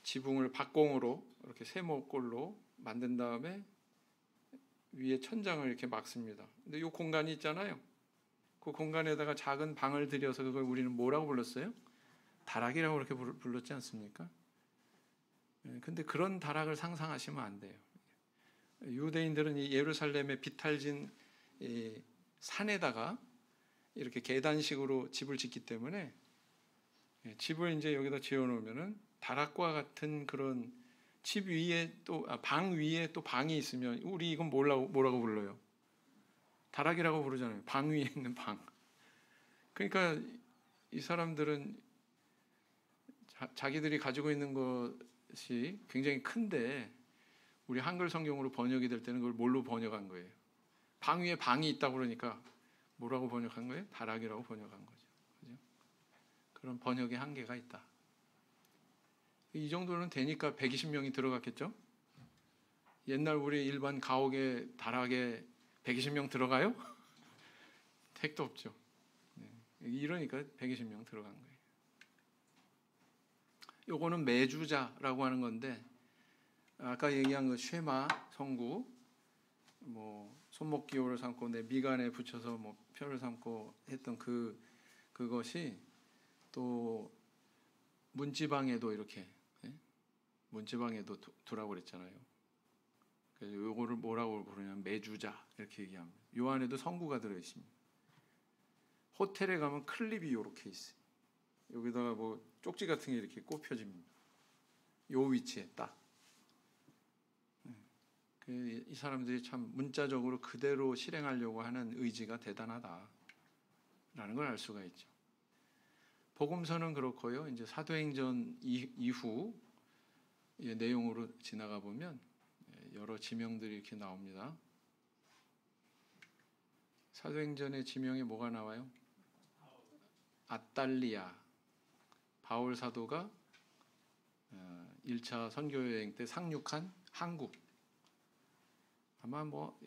Speaker 1: 지붕을 박공으로 이렇게 세모꼴로 만든 다음에 위에 천장을 이렇게 막습니다. 근데 이 공간이 있잖아요. 그 공간에다가 작은 방을 들여서 그걸 우리는 뭐라고 불렀어요? 다락이라고 그렇게 불렀지 않습니까? 근데 그런 다락을 상상하시면 안 돼요. 유대인들은 이 예루살렘의 비탈진 이 산에다가 이렇게 계단식으로 집을 짓기 때문에 집을 이제 여기다 지어 놓으면은 다락과 같은 그런 집 위에 또 방 위에 또 방이 있으면 우리 이건 뭐라고 불러요? 다락이라고 부르잖아요. 방 위에 있는 방. 그러니까 이 사람들은 자기들이 가지고 있는 것이 굉장히 큰데 우리 한글 성경으로 번역이 될 때는 그걸 뭘로 번역한 거예요? 방 위에 방이 있다고 그러니까 뭐라고 번역한 거예요? 다락이라고 번역한 거죠. 그죠? 그런 번역의 한계가 있다. 이 정도는 되니까 120명이 들어갔겠죠? 옛날 우리 일반 가옥에 다락에 120명 들어가요? 택도 없죠. 이러니까 120명 들어간 거예요. 요거는 매주자라고 하는 건데 아까 얘기한 그 쉐마 성구 뭐 손목 기호를 삼고 내 미간에 붙여서 뭐 표를 삼고 했던 그것이 또 문지방에도 이렇게 문지방에도 두라고 그랬잖아요. 그래서 요거를 뭐라고 부르냐면 매주자 이렇게 얘기합니다. 요 안에도 성구가 들어 있습니다. 호텔에 가면 클립이 이렇게 있어요. 여기다가 뭐 쪽지 같은 게 이렇게 꼽혀집니다. 요 위치에 딱. 이 사람들이 참 문자적으로 그대로 실행하려고 하는 의지가 대단하다라는 걸 알 수가 있죠. 복음서는 그렇고요. 이제 사도행전 이후 내용으로 지나가 보면 여러 지명들이 이렇게 나옵니다. 사도행전의 지명에 뭐가 나와요? 아달리아. 바울 사도가 1차 선교 여행 때 상륙한 한국. 아마 뭐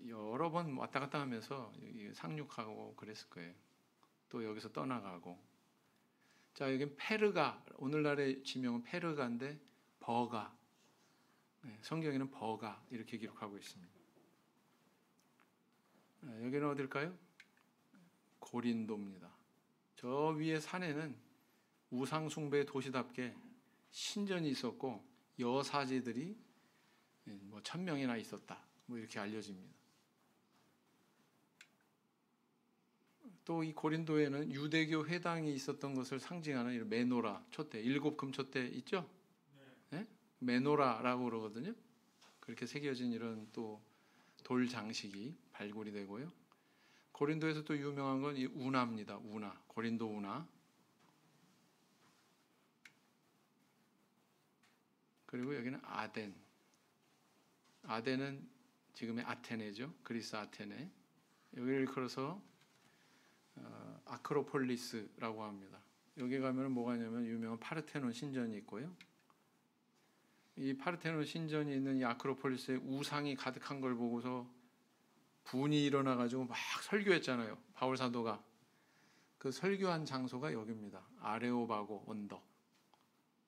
Speaker 1: 여러 번 왔다 갔다 하면서 상륙하고 그랬을 거예요. 또 여기서 떠나가고. 자, 여긴 페르가. 오늘날의 지명은 페르가인데 버가. 성경에는 버가 이렇게 기록하고 있습니다. 여기는 어딜까요? 고린도입니다. 저 위에 산에는 우상 숭배의 도시답게 신전이 있었고 여사제들이 뭐 1000명이나 있었다. 뭐 이렇게 알려집니다. 또 이 고린도에는 유대교 회당이 있었던 것을 상징하는 이런 메노라, 촛대, 7금 촛대 있죠? 네? 메노라라고 그러거든요. 그렇게 새겨진 이런 또 돌 장식이 발굴이 되고요. 고린도에서 또 유명한 건 이 운하입니다. 운하, 고린도 운하. 그리고 여기는 아덴. 아덴은 지금의 아테네죠. 그리스 아테네. 여기를 걸어서 아크로폴리스라고 합니다. 여기 가면 뭐가 있냐면 유명한 파르테논 신전이 있고요. 이 파르테논 신전이 있는 이 아크로폴리스에 우상이 가득한 걸 보고서 분이 일어나 가지고 막 설교했잖아요. 바울 사도가. 그 설교한 장소가 여기입니다. 아레오바고 언덕.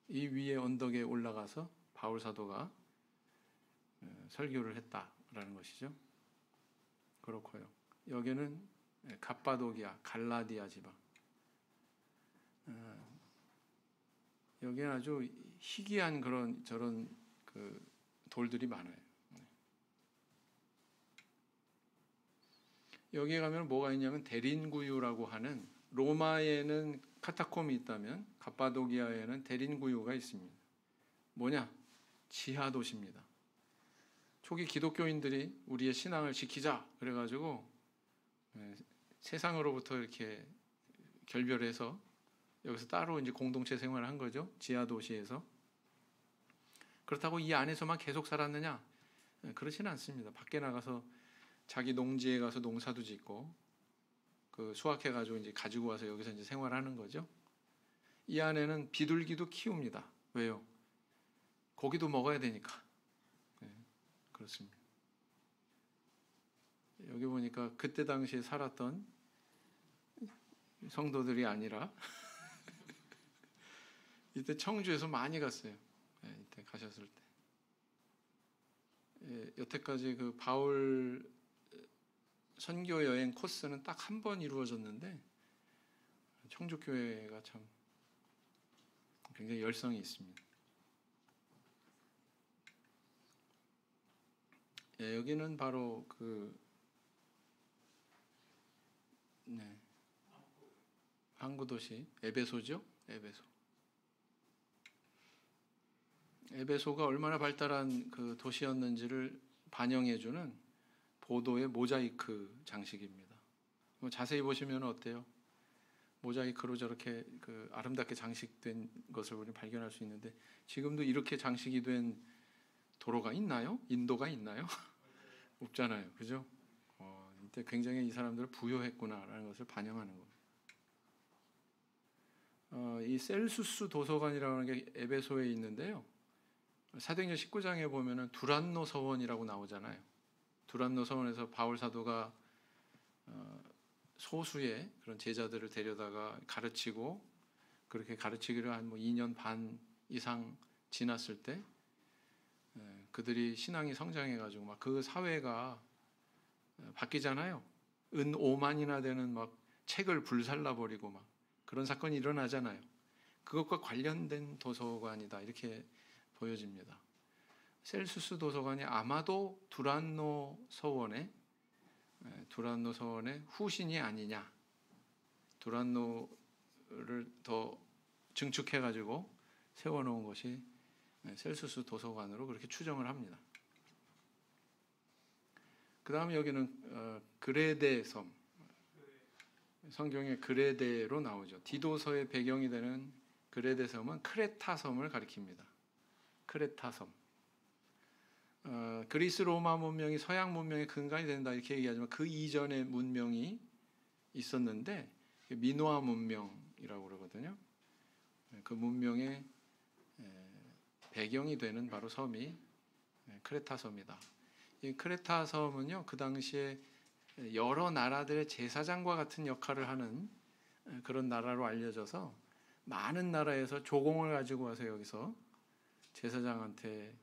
Speaker 1: 이 위에 언덕에 올라가서 바울 사도가 설교를 했다라는 것이죠. 그렇고요. 여기는 갑바도기아, 갈라디아 지방. 여기는 아주 희귀한 그런 저런 그 돌들이 많아요. 여기에 가면 뭐가 있냐면 데린구유라고 하는, 로마에는 카타콤이 있다면 갑바도기아에는 데린구유가 있습니다. 뭐냐? 지하 도시입니다. 초기 기독교인들이 우리의 신앙을 지키자 그래가지고 세상으로부터 이렇게 결별해서 여기서 따로 이제 공동체 생활을 한 거죠. 지하 도시에서. 그렇다고 이 안에서만 계속 살았느냐? 그렇지는 않습니다. 밖에 나가서 자기 농지에 가서 농사도 짓고 그 수확해가지고 이제 가지고 와서 여기서 이제 생활하는 거죠. 이 안에는 비둘기도 키웁니다. 왜요? 고기도 먹어야 되니까. 네, 그렇습니다. 여기 보니까 그때 당시에 살았던 성도들이 아니라 이때 청주에서 많이 갔어요. 네, 이때 가셨을 때. 여태까지 그 바울 선교 여행 코스는 딱 한 번 이루어졌는데 청주 교회가 참 굉장히 열성이 있습니다. 여기는 바로 그 항구 도시 에베소죠. 에베소가 얼마나 발달한 그 도시였는지를 반영해주는 보도의 모자이크 장식입니다. 자세히 보시면 어때요? 모자이크로 저렇게 그 아름답게 장식된 것을 우리는 발견할 수 있는데, 지금도 이렇게 장식이 된 도로가 있나요? 인도가 있나요? 없잖아요. 그죠? 이때 굉장히 이 사람들을 부유했구나라는 것을 반영하는 겁니다. 이 셀수스 도서관이라고 하는 게 에베소에 있는데요. 사도행전 19장에 보면은 두란노 서원이라고 나오잖아요. 두란노 서원에서 바울 사도가 소수의 그런 제자들을 데려다가 가르치고, 그렇게 가르치기를 한 2년 반 이상 지났을 때 그들이 신앙이 성장해가지고 막 그 사회가 바뀌잖아요. 은 5만이나 되는 막 책을 불살라버리고 막 그런 사건이 일어나잖아요. 그것과 관련된 도서관이다 이렇게 보여집니다. 셀수스 도서관이 아마도 두란노 서원의 후신이 아니냐, 두란노를 더 증축해가지고 세워놓은 것이 셀수스 도서관으로 그렇게 추정을 합니다. 그 다음에 여기는 그레데 섬, 성경의 그레데로 나오죠. 디도서의 배경이 되는 그레데 섬은 크레타 섬을 가리킵니다. 크레타 섬. 그리스 로마 문명이 서양 문명의 근간이 된다 이렇게 얘기하지만 그 이전의 문명이 있었는데 미노아 문명이라고 그러거든요. 그 문명의 배경이 되는 바로 섬이 크레타 섬이다. 이 크레타 섬은요, 그 당시에 여러 나라들의 제사장과 같은 역할을 하는 그런 나라로 알려져서 많은 나라에서 조공을 가지고 와서 여기서 제사장한테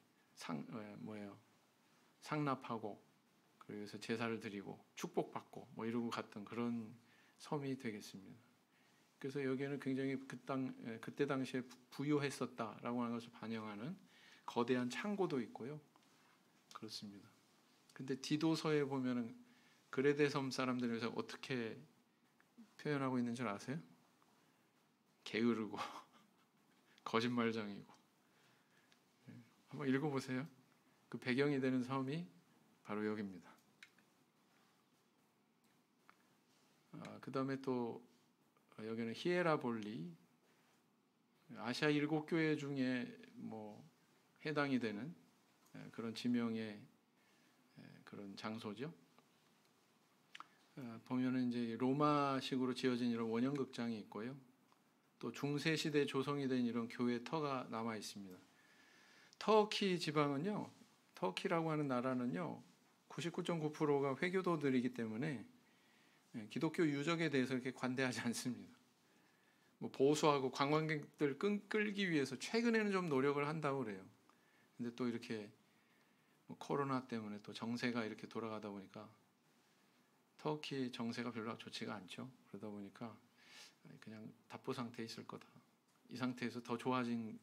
Speaker 1: 상납하고, 그래서 제사를 드리고 축복받고 뭐 이러고 갔던 그런 섬이 되겠습니다. 그래서 여기에는 굉장히 그때 당시에 부유했었다라고 하는 것을 반영하는 거대한 창고도 있고요. 그렇습니다. 근데 디도서에 보면은 그레데 섬 사람들에서 어떻게 표현하고 있는 줄 아세요? 게으르고 거짓말장이고. 한번 읽어보세요. 그 배경이 되는 섬이 바로 여기입니다. 그 다음에 또 여기는 히에라볼리, 아시아 7교회 중에 뭐 해당이 되는 그런 지명의 그런 장소죠. 보면은 이제 로마식으로 지어진 이런 원형극장이 있고요. 또 중세 시대 조성이 된 이런 교회 터가 남아 있습니다. 터키 지방은요, 터키라고 하는 나라는요, 99.9%가 회교도들이기 때문에 기독교 유적에 대해서 이렇게 관대하지 않습니다. 뭐 보수하고 관광객들 끌기 위해서 최근에는 좀 노력을 한다고 그래요. 근데 또 이렇게 뭐 코로나 때문에 또 정세가 이렇게 돌아가다 보니까 터키 정세가 별로 좋지가 않죠. 그러다 보니까 그냥 답보 상태에 있을 거다. 이 상태에서 더 좋아질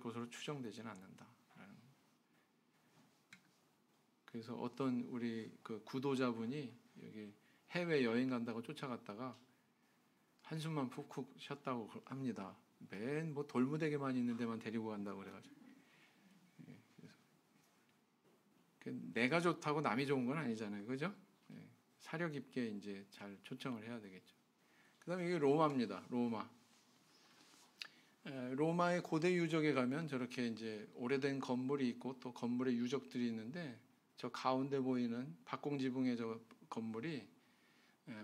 Speaker 1: 것으로 추정되지는 않는다. 그래서 어떤 우리 그 구도자분이 여기 해외 여행 간다고 쫓아갔다가 한숨만 푹푹 쉬었다고 합니다. 맨 뭐 돌무대게만 있는 데만 데리고 간다고 그래가지고. 그래서 내가 좋다고 남이 좋은 건 아니잖아요, 그죠? 사려 깊게 이제 잘 초청을 해야 되겠죠. 그다음에 이게 로마입니다. 로마의 고대 유적에 가면 저렇게 이제 오래된 건물이 있고 또 건물의 유적들이 있는데, 저 가운데 보이는 박공지붕의 저 건물이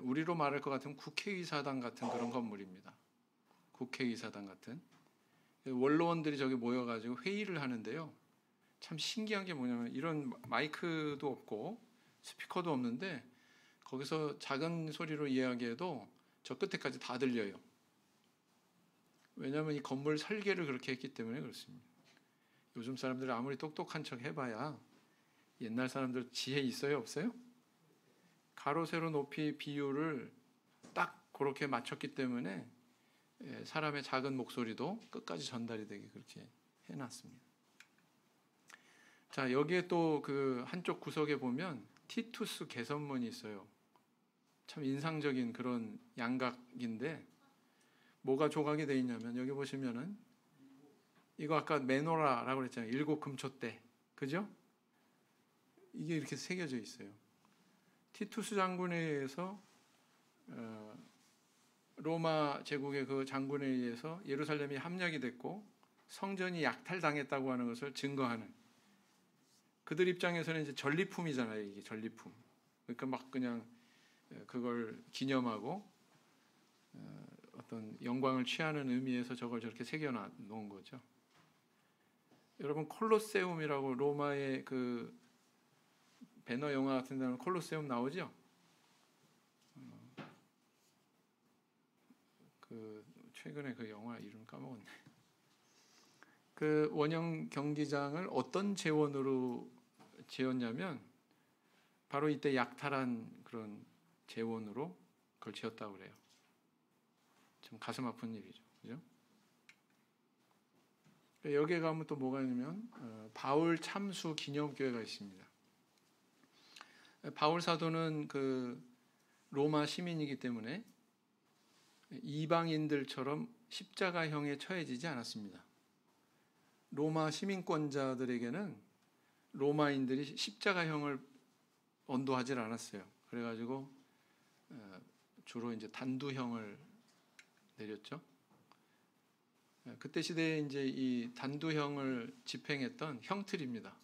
Speaker 1: 우리로 말할 것 같으면 국회의사당 같은 그런 건물입니다. 국회의사당 같은. 원로원들이 저기 모여가지고 회의를 하는데요. 참 신기한 게 뭐냐면 이런 마이크도 없고 스피커도 없는데 거기서 작은 소리로 이야기해도 저 끝에까지 다 들려요. 왜냐하면 이 건물 설계를 그렇게 했기 때문에 그렇습니다. 요즘 사람들이 아무리 똑똑한 척 해봐야 옛날 사람들 지혜 있어요, 없어요? 가로 세로 높이 비율을 딱 그렇게 맞췄기 때문에 사람의 작은 목소리도 끝까지 전달이 되게 그렇게 해놨습니다. 자, 여기에 또 그 한쪽 구석에 보면 티투스 개선문이 있어요. 참 인상적인 그런 양각인데 뭐가 조각이 되어 있냐면 여기 보시면은 이거 아까 메노라라고 그랬잖아요. 7 금초대, 그죠? 이게 이렇게 새겨져 있어요. 티투스 장군에 의해서 로마 제국의 그 장군에 의해서 예루살렘이 함락이 됐고 성전이 약탈당했다고 하는 것을 증거하는, 그들 입장에서는 이제 전리품이잖아요. 이게 전리품. 그러니까 막 그냥 그걸 기념하고 어떤 영광을 취하는 의미에서 저걸 저렇게 새겨 놓은 거죠. 여러분 콜로세움이라고 로마의 그 배너 영화 같은 데는 콜로세움 나오죠? 그 최근에 그 영화 이름 까먹었네. 그 원형 경기장을 어떤 재원으로 지었냐면 바로 이때 약탈한 그런 재원으로 그걸 지었다고 그래요. 좀 가슴 아픈 일이죠, 그죠? 여기에 가면 또 뭐가 있냐면 바울 참수 기념교회가 있습니다. 바울 사도는 그 로마 시민이기 때문에 이방인들처럼 십자가형에 처해지지 않았습니다. 로마 시민권자들에게는 로마인들이 십자가형을 언도하지 않았어요. 그래가지고 주로 이제 단두형을 내렸죠. 그때 시대에 이제 이 단두형을 집행했던 형틀입니다.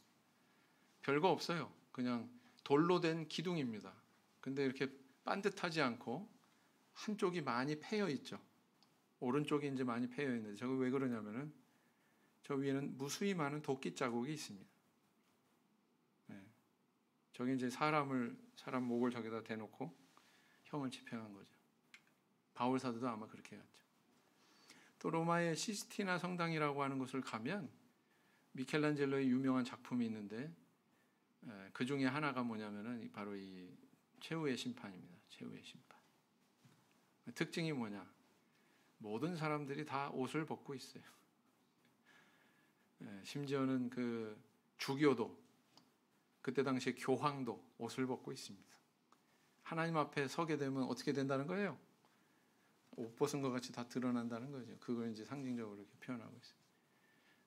Speaker 1: 별거 없어요. 그냥 돌로 된 기둥입니다. 근데 이렇게 반듯하지 않고 한쪽이 많이 패여 있죠. 오른쪽이 이제 많이 패여 있는데 저거 왜 그러냐면은 저 위에는 무수히 많은 도끼 자국이 있습니다. 저기 이제 사람 목을 저기다 대놓고 형을 집행한 거죠. 바울 사도도 아마 그렇게 했죠. 또 로마의 시스티나 성당이라고 하는 곳을 가면 미켈란젤로의 유명한 작품이 있는데 그 중에 하나가 뭐냐면은 바로 이 최후의 심판입니다. 최후의 심판. 특징이 뭐냐? 모든 사람들이 다 옷을 벗고 있어요. 심지어는 그 주교도, 그때 당시에 교황도 옷을 벗고 있습니다. 하나님 앞에 서게 되면 어떻게 된다는 거예요? 옷 벗은 것 같이 다 드러난다는 거죠. 그걸 이제 상징적으로 이렇게 표현하고 있어요.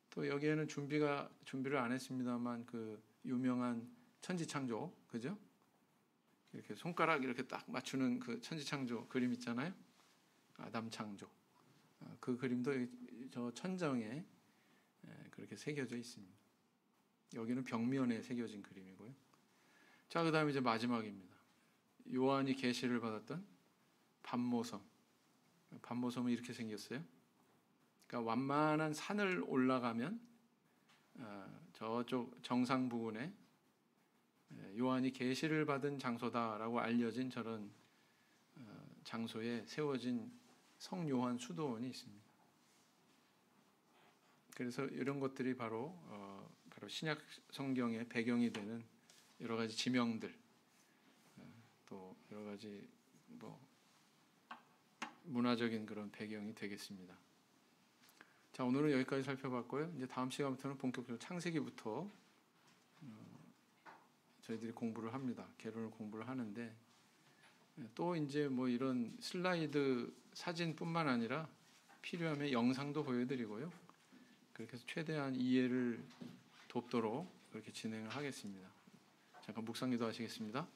Speaker 1: 또 여기에는 준비를 안 했습니다만 그 유명한 천지창조, 그죠? 이렇게 손가락 이렇게 딱 맞추는 그 천지창조 그림 있잖아요. 아담 창조. 그 그림도 저 천정에 그렇게 새겨져 있습니다. 여기는 벽면에 새겨진 그림이고요. 자, 그다음에 이제 마지막입니다. 요한이 계시를 받았던 반모섬. 반모섬은 이렇게 생겼어요. 그러니까 완만한 산을 올라가면 저쪽 정상 부근에 요한이 계시를 받은 장소다라고 알려진 저런 장소에 세워진 성 요한 수도원이 있습니다. 그래서 이런 것들이 바로 신약 성경의 배경이 되는 여러 가지 지명들, 또 여러 가지 문화적인 그런 배경이 되겠습니다. 자, 오늘은 여기까지 살펴봤고요. 이제 다음 시간부터는 본격적으로 창세기부터 저희들이 공부를 합니다. 개론을 공부를 하는데 또 이제 이런 슬라이드 사진뿐만 아니라 필요하면 영상도 보여드리고요. 그렇게 해서 최대한 이해를 돕도록 그렇게 진행을 하겠습니다. 잠깐 묵상기도 하시겠습니다.